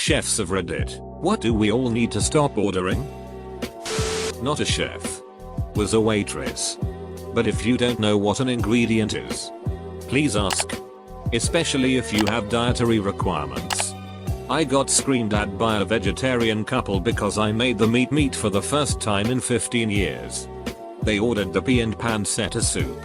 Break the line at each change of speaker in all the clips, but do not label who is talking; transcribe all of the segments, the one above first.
Chefs of Reddit, what do we all need to stop ordering? Not a chef. Was a waitress. But if you don't know what an ingredient is, please ask. Especially if you have dietary requirements. I got screamed at by a vegetarian couple because I made the meat for the first time in 15 years. They ordered the pea and pancetta soup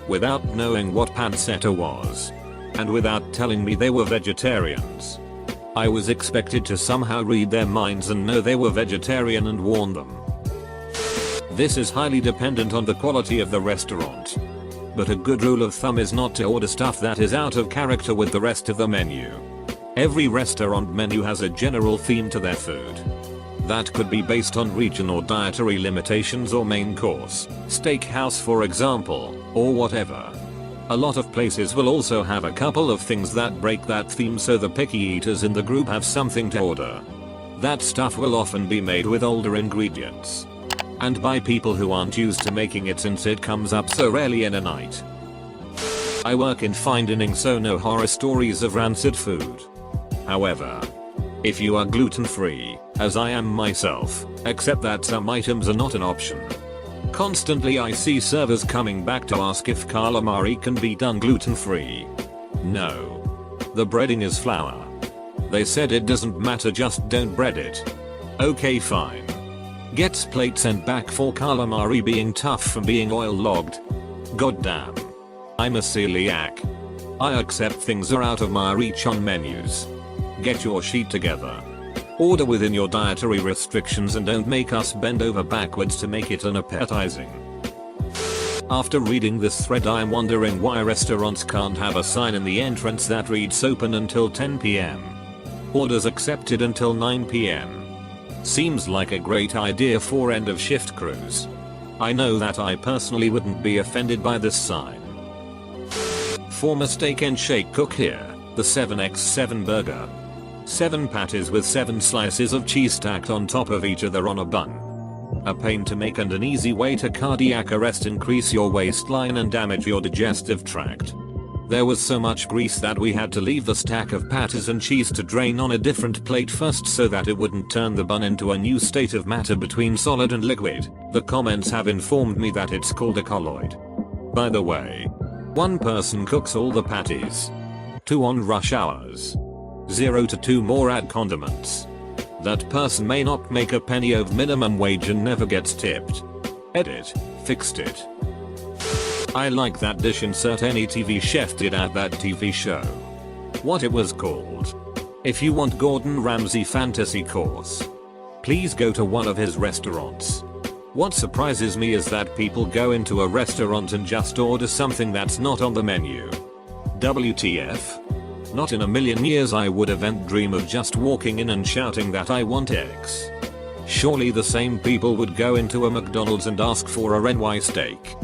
without knowing what pancetta was, and without telling me they were vegetarians. I was expected to somehow read their minds and know they were vegetarian and warn them. This is highly dependent on the quality of the restaurant. But a good rule of thumb is not to order stuff that is out of character with the rest of the menu. Every restaurant menu has a general theme to their food. That could be based on region or dietary limitations or main course, steakhouse for example, or whatever. A lot of places will also have a couple of things that break that theme, so the picky eaters in the group have something to order. That stuff will often be made with older ingredients, and by people who aren't used to making it since it comes up so rarely in a night. I work in finding, so no horror stories of rancid food. However, if you are gluten free, as I am myself, accept that some items are not an option. Constantly I see servers coming back to ask if calamari can be done gluten free. No. The breading is flour. They said it doesn't matter, just don't bread it. Okay, fine. Gets plate sent back for calamari being tough from being oil logged. Goddamn. I'm a celiac. I accept things are out of my reach on menus. Get your sheet together. Order within your dietary restrictions and don't make us bend over backwards to make it unappetizing. After reading this thread, I'm wondering why restaurants can't have a sign in the entrance that reads open until 10 PM. Orders accepted until 9 PM. Seems like a great idea for end of shift crews. I know that I personally wouldn't be offended by this sign. Former Steak and Shake cook here, the 7x7 burger. 7 patties with 7 slices of cheese stacked on top of each other on a bun. A pain to make and an easy way to cardiac arrest, increase your waistline and damage your digestive tract. There was so much grease that we had to leave the stack of patties and cheese to drain on a different plate first so that it wouldn't turn the bun into a new state of matter between solid and liquid. The comments have informed me that it's called a colloid. By the way, one person cooks all the patties. 2 on rush hours. 0 to 2 more add condiments. That person may not make a penny of minimum wage and never gets tipped. Edit. Fixed it. I like that dish, insert any TV chef did at that TV show. What it was called. If you want Gordon Ramsay fantasy course, please go to one of his restaurants. What surprises me is that people go into a restaurant and just order something that's not on the menu. WTF? Not in a million years I would event dream of just walking in and shouting that I want X. Surely the same people would go into a McDonald's and ask for a NY steak.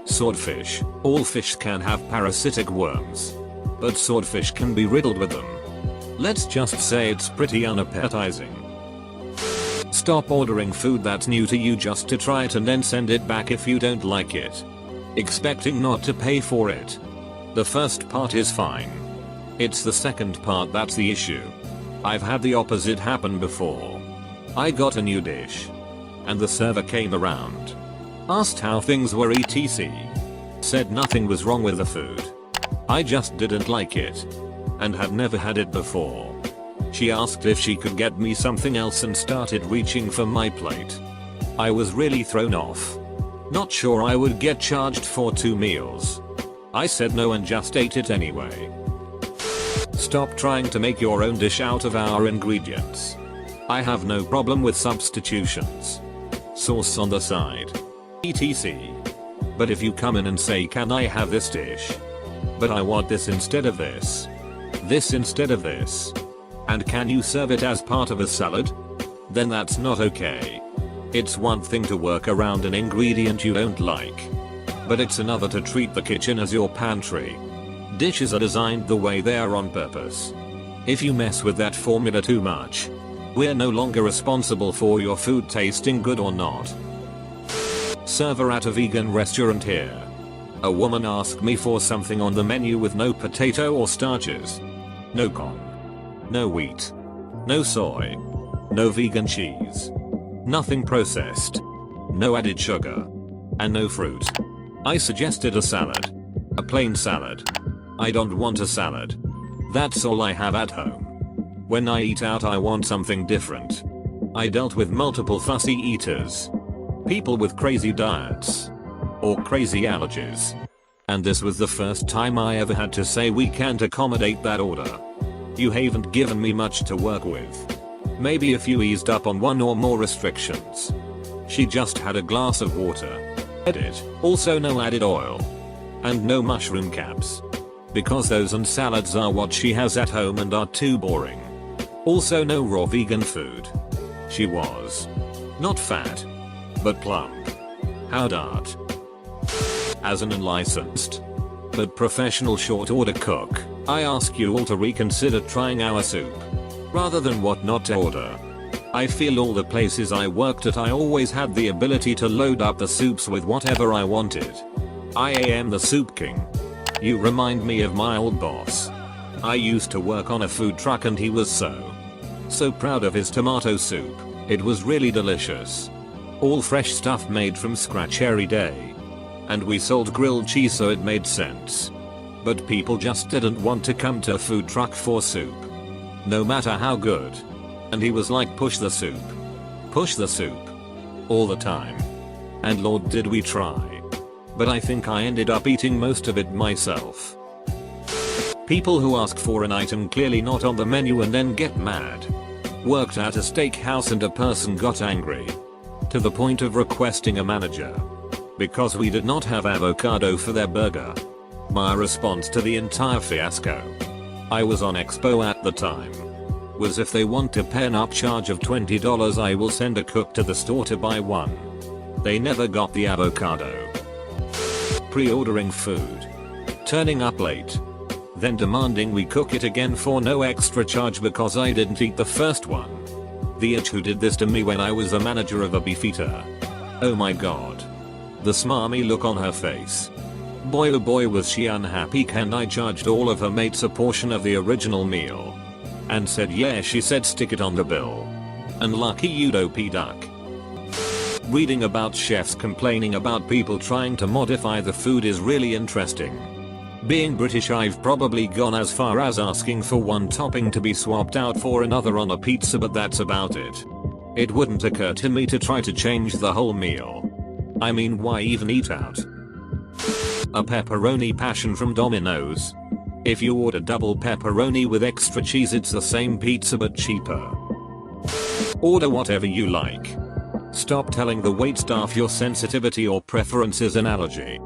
Swordfish. All fish can have parasitic worms, but swordfish can be riddled with them. Let's just say it's pretty unappetizing. Stop ordering food that's new to you just to try it and then send it back if you don't like it, expecting not to pay for it. The first part is fine. It's the second part that's the issue. I've had the opposite happen before. I got a new dish, and the server came around, asked how things were etc. Said nothing was wrong with the food. I just didn't like it, and had never had it before. She asked if she could get me something else and started reaching for my plate. I was really thrown off. Not sure I would get charged for 2 meals. I said no and just ate it anyway. Stop trying to make your own dish out of our ingredients. I have no problem with substitutions. Sauce on the side, etc. But if you come in and say, can I have this dish? But I want this instead of this. This instead of this. And can you serve it as part of a salad? Then that's not okay. It's one thing to work around an ingredient you don't like, but it's another to treat the kitchen as your pantry. Dishes are designed the way they are on purpose. If you mess with that formula too much, we're no longer responsible for your food tasting good or not. Server at a vegan restaurant here. A woman asked me for something on the menu with no potato or starches, no corn, no wheat, No soy. No vegan cheese. Nothing processed. No added sugar. And no fruit. I suggested a salad. A plain salad. I don't want a salad. That's all I have at home. When I eat out I want something different. I dealt with multiple fussy eaters. People with crazy diets. Or crazy allergies. And this was the first time I ever had to say we can't accommodate that order. You haven't given me much to work with. Maybe if you eased up on one or more restrictions. She just had a glass of water. Edit. Also no added oil. And no mushroom caps. Because those and salads are what she has at home and are too boring. Also no raw vegan food. She was not fat, but plump. How dart. As an unlicensed but professional short order cook, I ask you all to reconsider trying our soup. Rather than what not to order. I feel all the places I worked at I always had the ability to load up the soups with whatever I wanted. I am the soup king. You remind me of my old boss. I used to work on a food truck and he was so proud of his tomato soup. It was really delicious. All fresh stuff made from scratch every day. And we sold grilled cheese so it made sense. But people just didn't want to come to a food truck for soup. No matter how good. And he was like push the soup. Push the soup. All the time. And Lord did we try. But I think I ended up eating most of it myself. People who ask for an item clearly not on the menu and then get mad. Worked at a steakhouse and a person got angry. To the point of requesting a manager. Because we did not have avocado for their burger. My response to the entire fiasco. I was on Expo at the time. Was if they want to pay an upcharge of $20 I will send a cook to the store to buy one. They never got the avocado. Pre-ordering food. Turning up late. Then demanding we cook it again for no extra charge because I didn't eat the first one. The itch who did this to me when I was the manager of a beefeater. Oh my god. The smarmy look on her face. Boy oh boy was she unhappy, and I charged all of her mates a portion of the original meal. And said yeah, she said stick it on the bill. And lucky you dopey duck. Reading about chefs complaining about people trying to modify the food is really interesting. Being British I've probably gone as far as asking for one topping to be swapped out for another on a pizza, but that's about it. It wouldn't occur to me to try to change the whole meal. I mean why even eat out? A pepperoni passion from Domino's. If you order double pepperoni with extra cheese it's the same pizza but cheaper. Order whatever you like. Stop telling the waitstaff your sensitivity or preference is an allergy.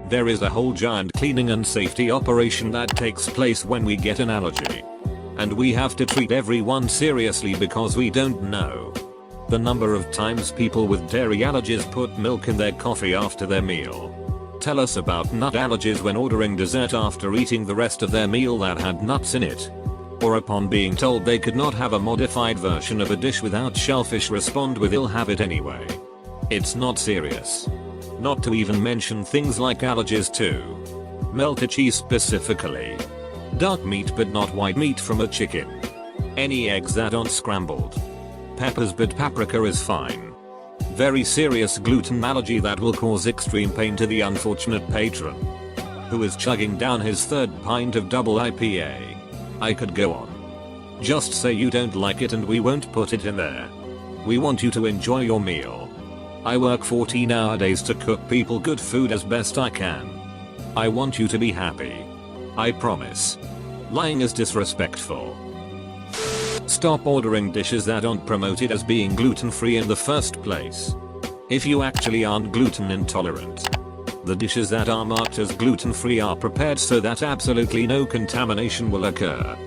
There is a whole giant cleaning and safety operation that takes place when we get an allergy. And we have to treat everyone seriously because we don't know the number of times people with dairy allergies put milk in their coffee after their meal. Tell us about nut allergies when ordering dessert after eating the rest of their meal that had nuts in it. Or upon being told they could not have a modified version of a dish without shellfish respond with "I'll have it anyway." It's not serious. Not to even mention things like allergies to melted cheese specifically. Dark meat but not white meat from a chicken. Any eggs that aren't scrambled. Peppers but paprika is fine. Very serious gluten allergy that will cause extreme pain to the unfortunate patron who is chugging down his third pint of double IPA. I could go on. Just say you don't like it and we won't put it in there. We want you to enjoy your meal. I work 14-hour days to cook people good food as best I can. I want you to be happy. I promise. Lying is disrespectful. Stop ordering dishes that aren't promoted as being gluten-free in the first place. If you actually aren't gluten intolerant, the dishes that are marked as gluten-free are prepared so that absolutely no contamination will occur.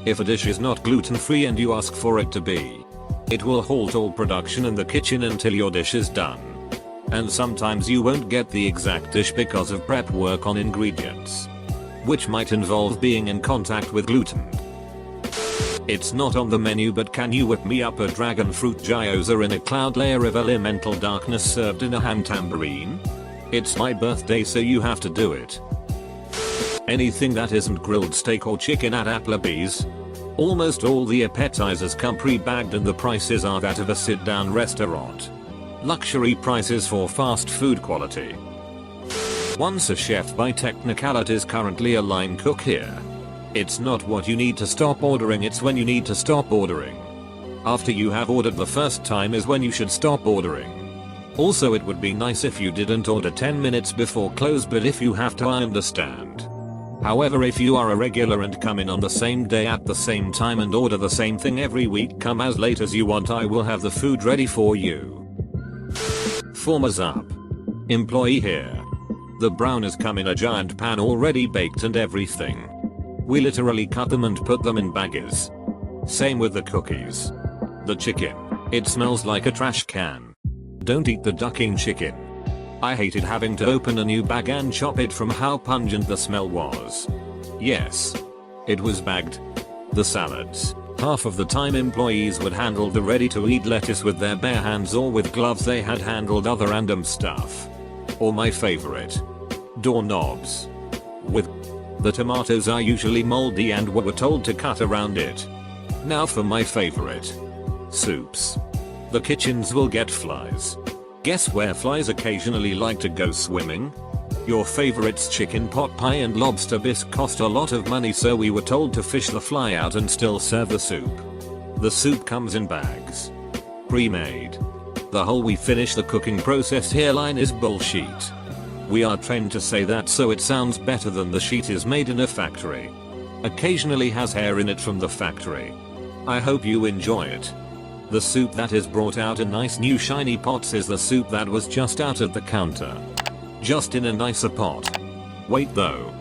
If a dish is not gluten-free and you ask for it to be, it will halt all production in the kitchen until your dish is done. And sometimes you won't get the exact dish because of prep work on ingredients, which might involve being in contact with gluten. It's not on the menu, but can you whip me up a dragon fruit gyoza in a cloud layer of elemental darkness served in a ham tambourine? It's my birthday so you have to do it. Anything that isn't grilled steak or chicken at Applebee's. Almost all the appetizers come pre-bagged and the prices are that of a sit-down restaurant. Luxury prices for fast food quality. Once a chef by technicalities, currently a line cook here. It's not what you need to stop ordering, it's when you need to stop ordering. After you have ordered the first time is when you should stop ordering. Also, it would be nice if you didn't order 10 minutes before close, but if you have to, I understand. However, if you are a regular and come in on the same day at the same time and order the same thing every week, come as late as you want, I will have the food ready for you. Formers up. Employee here. The brownies come in a giant pan already baked and everything. We literally cut them and put them in baggies. Same with the cookies. The chicken. It smells like a trash can. Don't eat the ducking chicken. I hated having to open a new bag and chop it from how pungent the smell was. Yes. It was bagged. The salads. Half of the time employees would handle the ready-to-eat lettuce with their bare hands or with gloves. They had handled other random stuff. Or my favorite. Doorknobs. With the tomatoes are usually moldy and we were told to cut around it. Now for my favorite. Soups. The kitchens will get flies. Guess where flies occasionally like to go swimming? Your favorites chicken pot pie and lobster bisque cost a lot of money, so we were told to fish the fly out and still serve the soup. The soup comes in bags. Pre-made. The whole "we finish the cooking process here" line is bullshit. We are trained to say that so it sounds better than the sheet is made in a factory. Occasionally has hair in it from the factory. I hope you enjoy it. The soup that is brought out in nice new shiny pots is the soup that was just out at the counter. Just in a nicer pot. Wait though.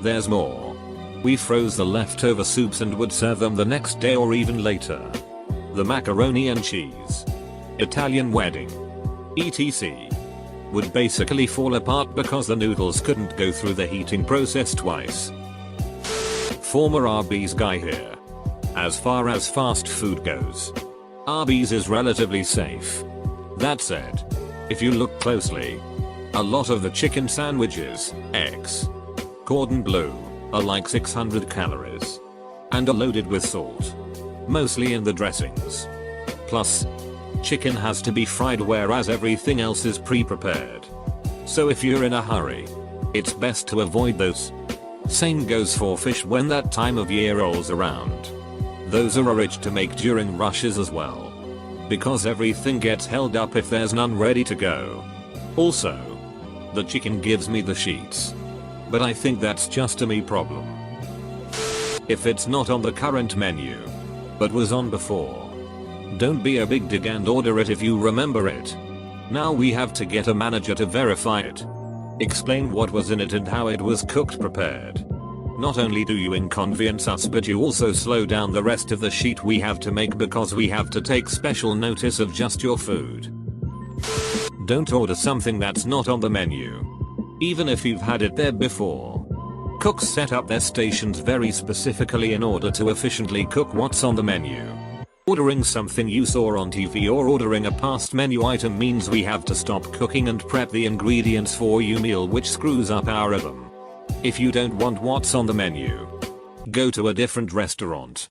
There's more. We froze the leftover soups and would serve them the next day or even later. The macaroni and cheese. Italian wedding. etc. would basically fall apart because the noodles couldn't go through the heating process twice. Former Arby's guy here. As far as fast food goes, Arby's is relatively safe. That said, if you look closely, a lot of the chicken sandwiches, eggs, cordon bleu, are like 600 calories. And are loaded with salt. Mostly in the dressings. Plus, chicken has to be fried whereas everything else is pre-prepared. So if you're in a hurry, it's best to avoid those. Same goes for fish when that time of year rolls around. Those are a rich to make during rushes as well. Because everything gets held up if there's none ready to go. Also, the chicken gives me the sheets. But I think that's just a me problem. If it's not on the current menu, but was on before, don't be a big dig and order it if you remember it. Now we have to get a manager to verify it. Explain what was in it and how it was cooked prepared. Not only do you inconvenience us, but you also slow down the rest of the sheet we have to make because we have to take special notice of just your food. Don't order something that's not on the menu. Even if you've had it there before. Cooks set up their stations very specifically in order to efficiently cook what's on the menu. Ordering something you saw on TV or ordering a past menu item means we have to stop cooking and prep the ingredients for your meal, which screws up our rhythm. If you don't want what's on the menu, go to a different restaurant.